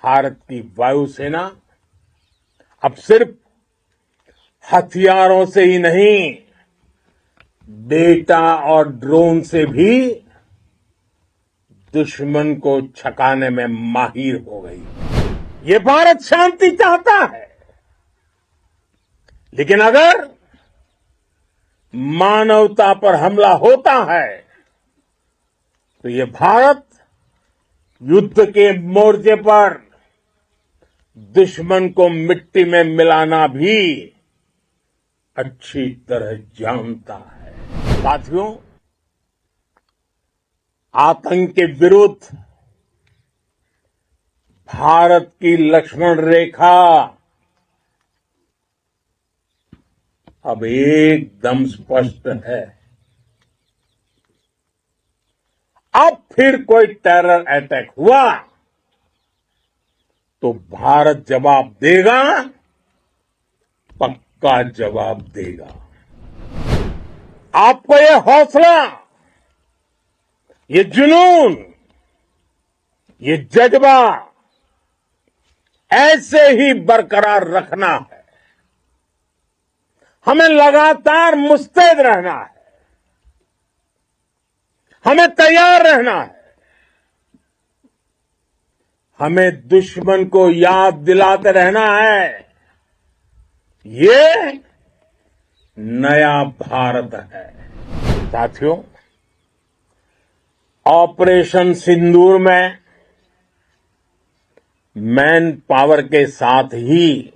भारत की वायुसेना अब सिर्फ हथियारों से ही नहीं, डेटा और ड्रोन से भी दुश्मन को छकाने में माहिर हो गई। ये भारत शांति चाहता है, लेकिन अगर मानवता पर हमला होता है तो ये भारत युद्ध के मोर्चे पर दुश्मन को मिट्टी में मिलाना भी अच्छी तरह जानता है। साथियों, आतंक के विरुद्ध भारत की लक्ष्मण रेखा अब एकदम स्पष्ट है। अब फिर कोई टेरर अटैक हुआ तो भारत जवाब देगा, पक्का जवाब देगा। आपको ये हौसला, ये जुनून, ये जज्बा ऐसे ही बरकरार रखना है। हमें लगातार मुस्तैद रहना है, हमें तैयार रहना है। हमें दुश्मन को याद दिलाते रहना है, ये नया भारत है। साथियों, ऑपरेशन सिंदूर में मैन पावर के साथ ही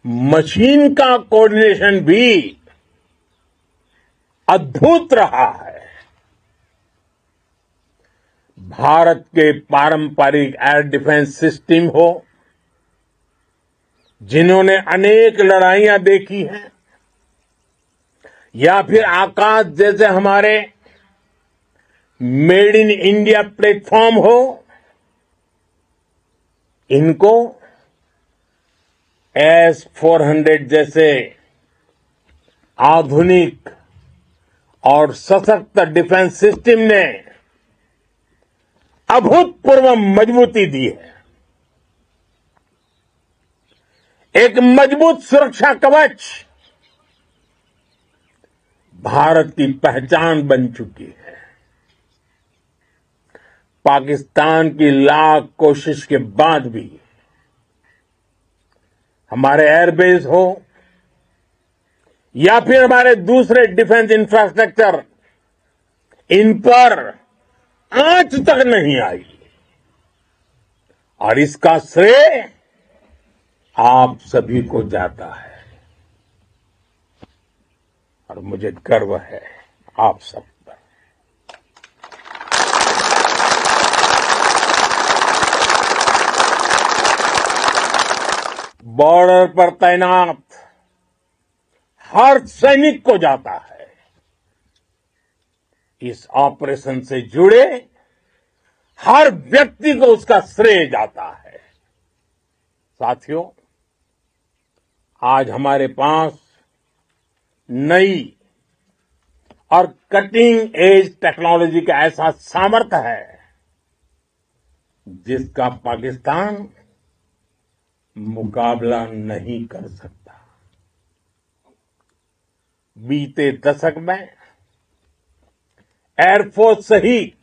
मशीन का कोऑर्डिनेशन भी अद्भुत रहा है। भारत के पारंपरिक एयर डिफेंस सिस्टम हो, जिन्होंने अनेक लड़ाइयां देखी हैं, या फिर आकाश जैसे हमारे मेड इन इंडिया प्लेटफॉर्म हो, इनको S-400 जैसे आधुनिक और सशक्त डिफेंस सिस्टम ने अभूतपूर्व मजबूती दी है। एक मजबूत सुरक्षा कवच भारत की पहचान बन चुकी है। पाकिस्तान की लाख कोशिश के बाद भी हमारे एयरबेस हो या फिर हमारे दूसरे डिफेंस इंफ्रास्ट्रक्चर, इन पर आंच तक नहीं आई, और इसका श्रेय आप सभी को जाता है। और मुझे गर्व है आप सब पर। बॉर्डर पर तैनात हर सैनिक को जाता है। इस ऑपरेशन से जुड़े हर व्यक्ति को उसका श्रेय जाता है। साथियों, आज हमारे पास नई और कटिंग एज टेक्नोलॉजी का ऐसा सामर्थ्य है जिसका पाकिस्तान मुकाबला नहीं कर सकता। बीते दशक में एयरफोर्स सहित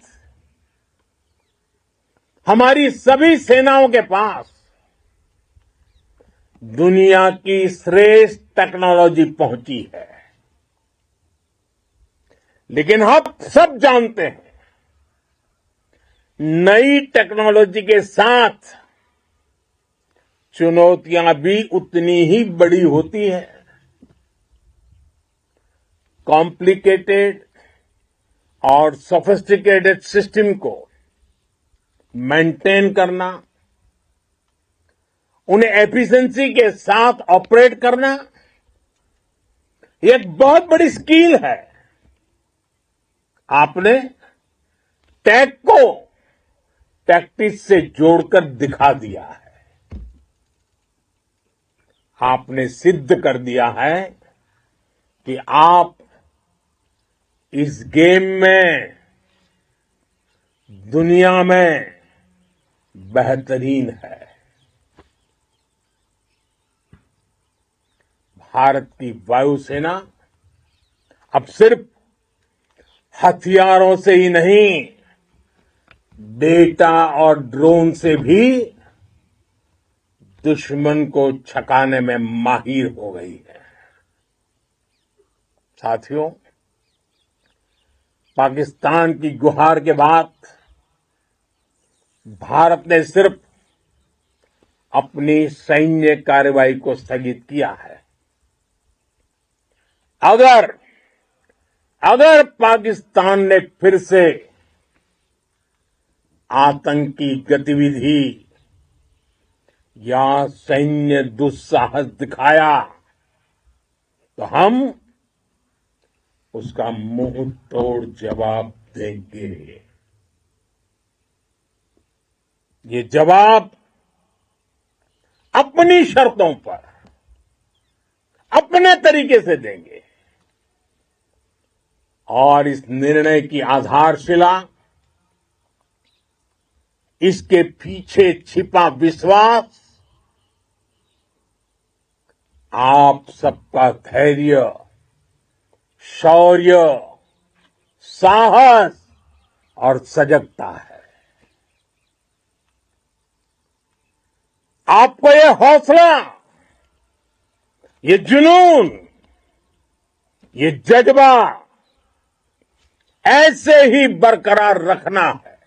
हमारी सभी सेनाओं के पास दुनिया की श्रेष्ठ टेक्नोलॉजी पहुंची है। लेकिन हम सब जानते हैं, नई टेक्नोलॉजी के साथ चुनौतियां भी उतनी ही बड़ी होती हैं। कॉम्प्लिकेटेड और सोफिस्टिकेटेड सिस्टम को मेंटेन करना, उन्हें एफिशिएंसी के साथ ऑपरेट करना, ये एक बहुत बड़ी स्किल है। आपने टेक को टैक्टिक्स से जोड़कर दिखा दिया है। आपने सिद्ध कर दिया है कि आप इस गेम में, दुनिया में बेहतरीन है। भारत की वायुसेना अब सिर्फ हथियारों से ही नहीं, डेटा और ड्रोन से भी दुश्मन को छकाने में माहिर हो गई है। साथियों, पाकिस्तान की गुहार के बाद भारत ने सिर्फ अपनी सैन्य कार्रवाई को स्थगित किया है। अगर पाकिस्तान ने फिर से आतंकी गतिविधि या सैन्य दुस्साहस दिखाया तो हम उसका मुंह तोड़ जवाब देंगे। ये जवाब अपनी शर्तों पर, अपने तरीके से देंगे और इस निर्णय की आधारशिला इसके पीछे छिपा विश्वास आप सबका धैर्य, शौर्य, साहस और सजगता है। आपको ये हौसला, ये जुनून, ये जज्बा ऐसे ही बरकरार रखना है।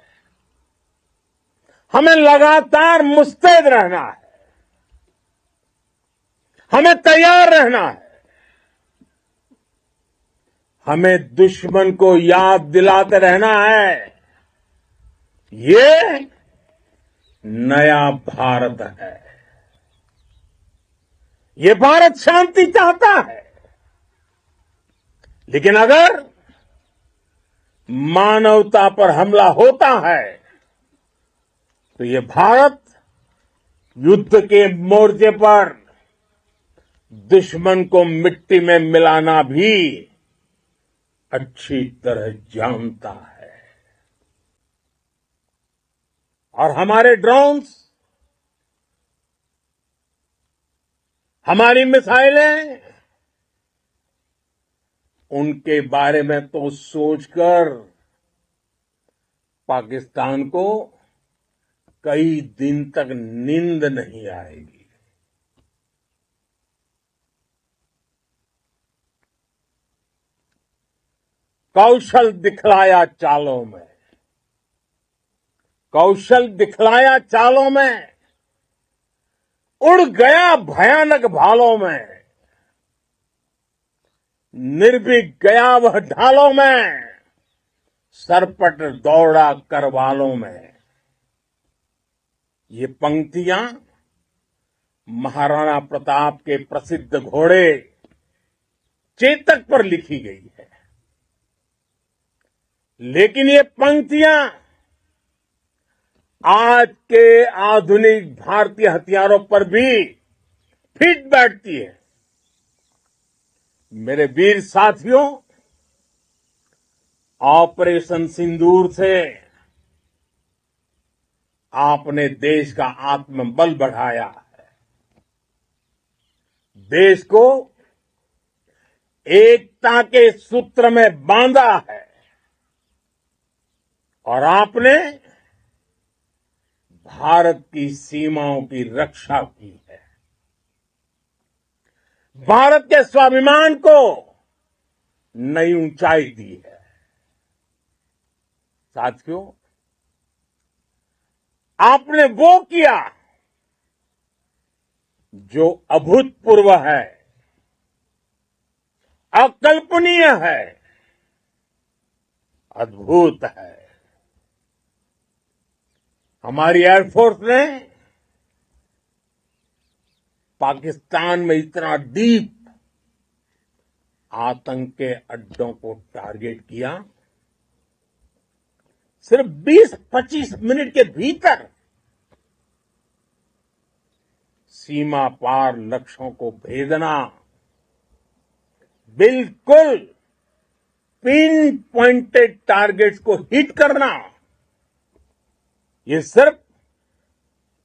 हमें लगातार मुस्तैद रहना है, हमें तैयार रहना है। हमें दुश्मन को याद दिलाते रहना है, ये नया भारत है। ये भारत शांति चाहता है, लेकिन अगर मानवता पर हमला होता है तो ये भारत युद्ध के मोर्चे पर दुश्मन को मिट्टी में मिलाना भी अच्छी तरह जानता है। और हमारे ड्रोन्स, हमारी मिसाइलें, उनके बारे में तो सोचकर पाकिस्तान को कई दिन तक नींद नहीं आएगी। कौशल दिखलाया चालों में, कौशल दिखलाया चालों में, उड़ गया भयानक भालों में, निर्भीक गया वह ढालों में, सरपट दौड़ा करवालों में। ये पंक्तियां महाराणा प्रताप के प्रसिद्ध घोड़े चेतक पर लिखी गई है, लेकिन ये पंक्तियां आज के आधुनिक भारतीय हथियारों पर भी फिट बैठती है। मेरे वीर साथियों, ऑपरेशन सिंदूर से आपने देश का आत्मबल बढ़ाया है, देश को एकता के सूत्र में बांधा है और आपने भारत की सीमाओं की रक्षा की है। भारत के स्वाभिमान को नई ऊंचाई दी है। साथियों, आपने वो किया जो अभूतपूर्व है, अकल्पनीय है, अद्भुत है। हमारी एयरफोर्स ने पाकिस्तान में इतना डीप आतंक के अड्डों को टारगेट किया, सिर्फ 20-25 मिनट के भीतर सीमा पार लक्ष्यों को भेदना, बिल्कुल पिन पॉइंटेड टारगेट्स को हिट करना, ये सिर्फ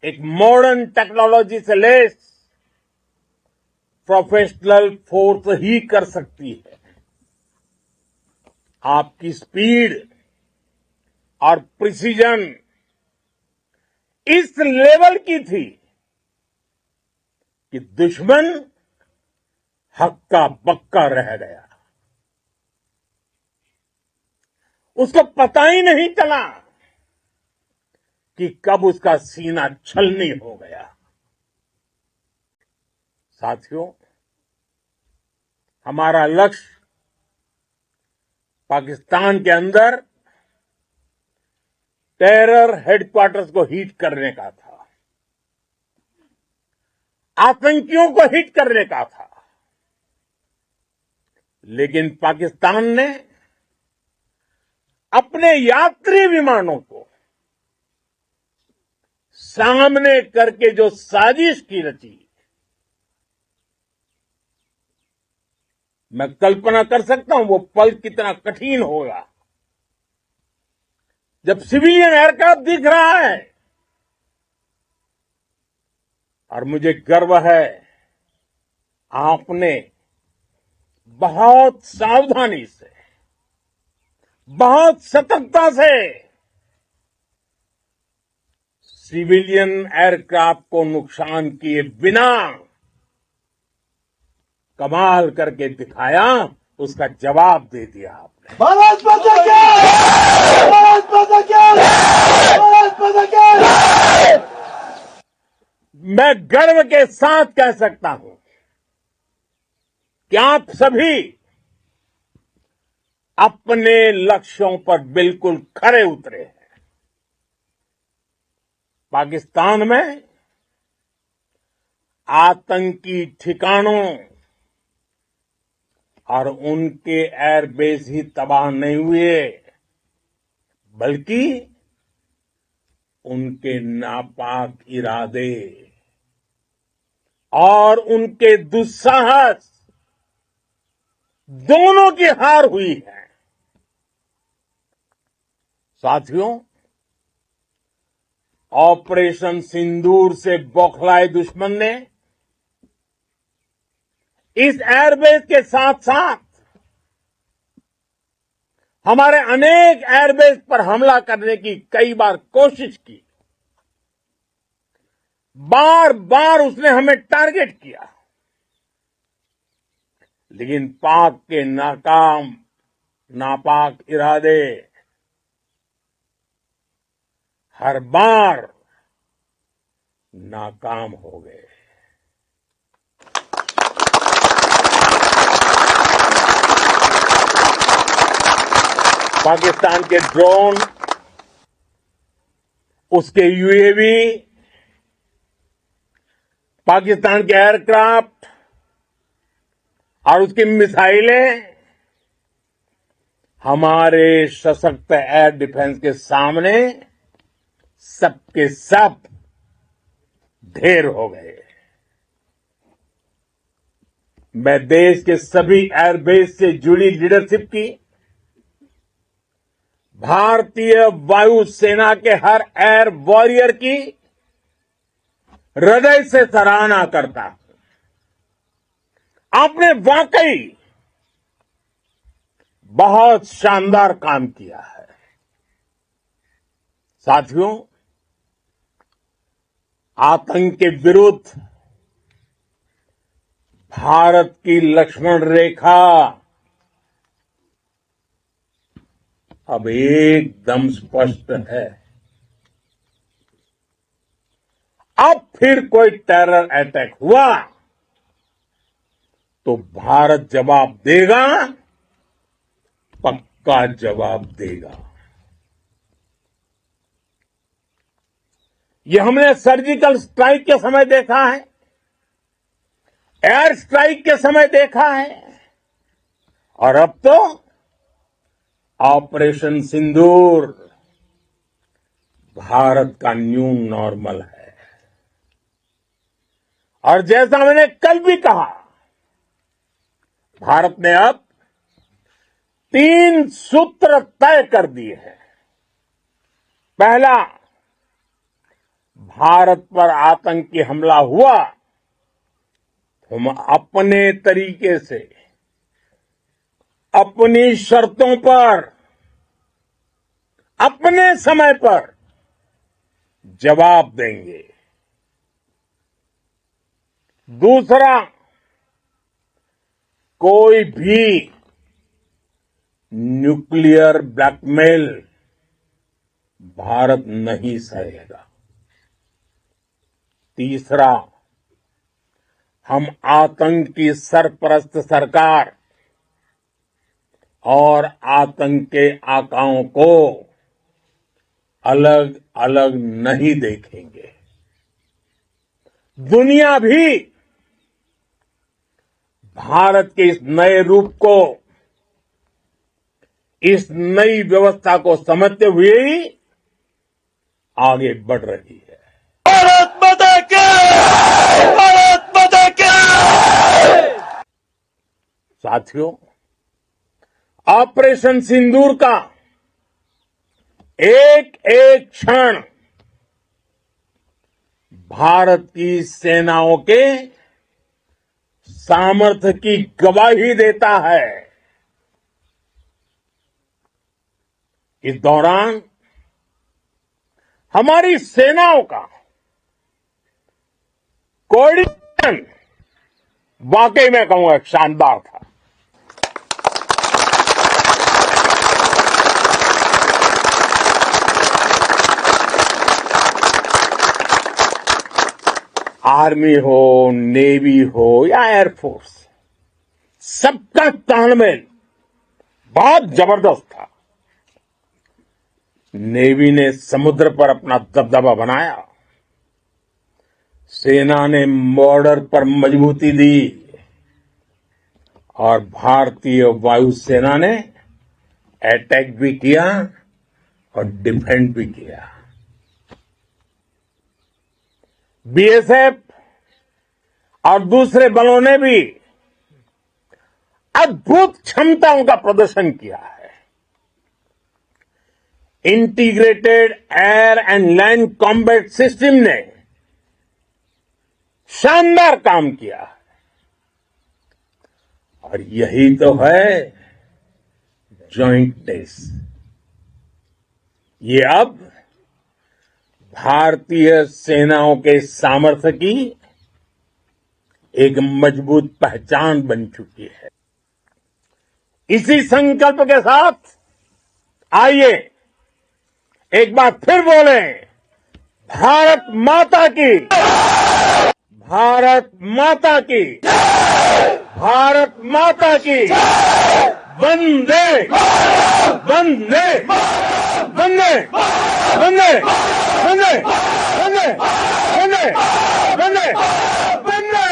एक मॉडर्न टेक्नोलॉजी से लेस प्रोफेशनल फोर्स ही कर सकती है। आपकी स्पीड और प्रिसीजन इस लेवल की थी कि दुश्मन हक्का बक्का रह गया। उसको पता ही नहीं चला कि कब उसका सीना छलनी हो गया। साथियों, हमारा लक्ष्य पाकिस्तान के अंदर टेरर हेडक्वार्टर्स को हिट करने का था, आतंकियों को हिट करने का था। लेकिन पाकिस्तान ने अपने यात्री विमानों को सामने करके जो साजिश की रची, मैं कल्पना कर सकता हूं वो पल कितना कठिन होगा जब सिविलियन एयरक्राफ्ट दिख रहा है। और मुझे गर्व है, आपने बहुत सावधानी से, बहुत सतर्कता से सिविलियन एयरक्राफ्ट को नुकसान किए बिना कमाल करके दिखाया, उसका जवाब दे दिया आपने। भारत माता की! भारत माता की! भारत माता की! मैं गर्व के साथ कह सकता हूं कि आप सभी अपने लक्ष्यों पर बिल्कुल खरे उतरे हैं। पाकिस्तान में आतंकी ठिकानों और उनके एयरबेस ही तबाह नहीं हुए, बल्कि उनके नापाक इरादे और उनके दुस्साहस दोनों की हार हुई है। साथियों, ऑपरेशन सिंदूर से बौखलाए दुश्मन ने इस एयरबेस के साथ साथ हमारे अनेक एयरबेस पर हमला करने की कई बार कोशिश की। बार बार उसने हमें टारगेट किया, लेकिन पाक के नापाक इरादे हर बार नाकाम हो गए। पाकिस्तान के ड्रोन, उसके यूएवी, पाकिस्तान के एयरक्राफ्ट और उसकी मिसाइलें हमारे सशक्त एयर डिफेंस के सामने सबके सब ढेर हो गए। मैं देश के सभी एयरबेस से जुड़ी लीडरशिप की, भारतीय वायुसेना के हर एयर वॉरियर की हृदय से सराहना करता हूं। आपने वाकई बहुत शानदार काम किया है। साथियों, आतंक के विरुद्ध भारत की लक्ष्मण रेखा अब एकदम स्पष्ट है। अब फिर कोई टेरर अटैक हुआ तो भारत जवाब देगा, पक्का जवाब देगा। ये हमने सर्जिकल स्ट्राइक के समय देखा है, एयर स्ट्राइक के समय देखा है, और अब तो ऑपरेशन सिंदूर भारत का न्यू नॉर्मल है। और जैसा मैंने कल भी कहा, भारत ने अब 3 सूत्र तय कर दिए हैं। पहला, भारत पर आतंकी हमला हुआ, हम अपने तरीके से, अपनी शर्तों पर, अपने समय पर जवाब देंगे। दूसरा, कोई भी न्यूक्लियर ब्लैकमेल भारत नहीं सहेगा। तीसरा, हम आतंक की सरपरस्त सरकार और आतंक के आकाओं को अलग अलग नहीं देखेंगे। दुनिया भी भारत के इस नए रूप को, इस नई व्यवस्था को समझते हुए ही आगे बढ़ रही है। भारत माता की! भारत माता की! साथियों, ऑपरेशन सिंदूर का एक एक क्षण भारत की सेनाओं के सामर्थ्य की गवाही देता है। इस दौरान हमारी सेनाओं का कोऑर्डिनेशन वाकई में कहूंगा शानदार था। आर्मी हो, नेवी हो या एयरफोर्स, सबका तालमेल बहुत जबरदस्त था। नेवी ने समुद्र पर अपना दबदबा बनाया, सेना ने बॉर्डर पर मजबूती दी और भारतीय वायुसेना ने अटैक भी किया और डिफेंड भी किया। बीएसएफ और दूसरे बलों ने भी अद्भुत क्षमताओं का प्रदर्शन किया है। Integrated air and land combat system ने शानदार काम किया है और यही तो है जॉइंटनेस। ये अब भारतीय सेनाओं के सामर्थ्य की एक मजबूत पहचान बन चुकी है। इसी संकल्प के साथ आइए एक बार फिर बोले, भारत माता की, भारत माता की, भारत माता की, वंदे वंदे वंदे वंदे वंदे वंदे वंदे वंदे वंदे।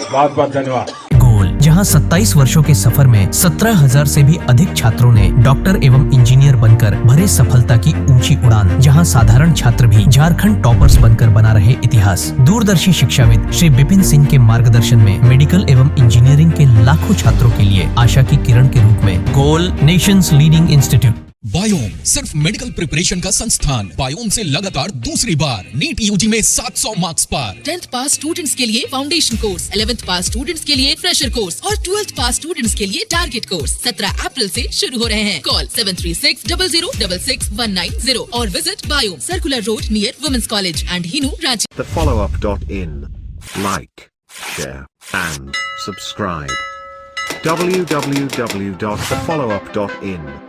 बहुत बहुत धन्यवाद। गोल, जहां 27 वर्षों के सफर में 17,000 से भी अधिक छात्रों ने डॉक्टर एवं इंजीनियर बनकर भरे सफलता की ऊंची उड़ान, जहां साधारण छात्र भी झारखंड टॉपर्स बनकर बना रहे इतिहास। दूरदर्शी शिक्षाविद श्री विपिन सिंह के मार्गदर्शन में मेडिकल एवं इंजीनियरिंग के लाखों छात्रों के लिए आशा की किरण के रूप में गोल, नेशंस लीडिंग इंस्टीट्यूट। बायोम सिर्फ मेडिकल प्रिपरेशन का संस्थान। बायोम से लगातार दूसरी बार नीट यूजी में 700 मार्क्स पार। 10th पास स्टूडेंट्स के लिए फाउंडेशन कोर्स, 11th पास स्टूडेंट्स के लिए फ्रेशर कोर्स और 12th पास स्टूडेंट्स के लिए टारगेट कोर्स 17 अप्रैल से शुरू हो रहे हैं। कॉल 7360066190 और visit Biome, circular road near women's college and Hinoo, Ranchi. thefollowup.in. Like, share, and subscribe. www.thefollowup.in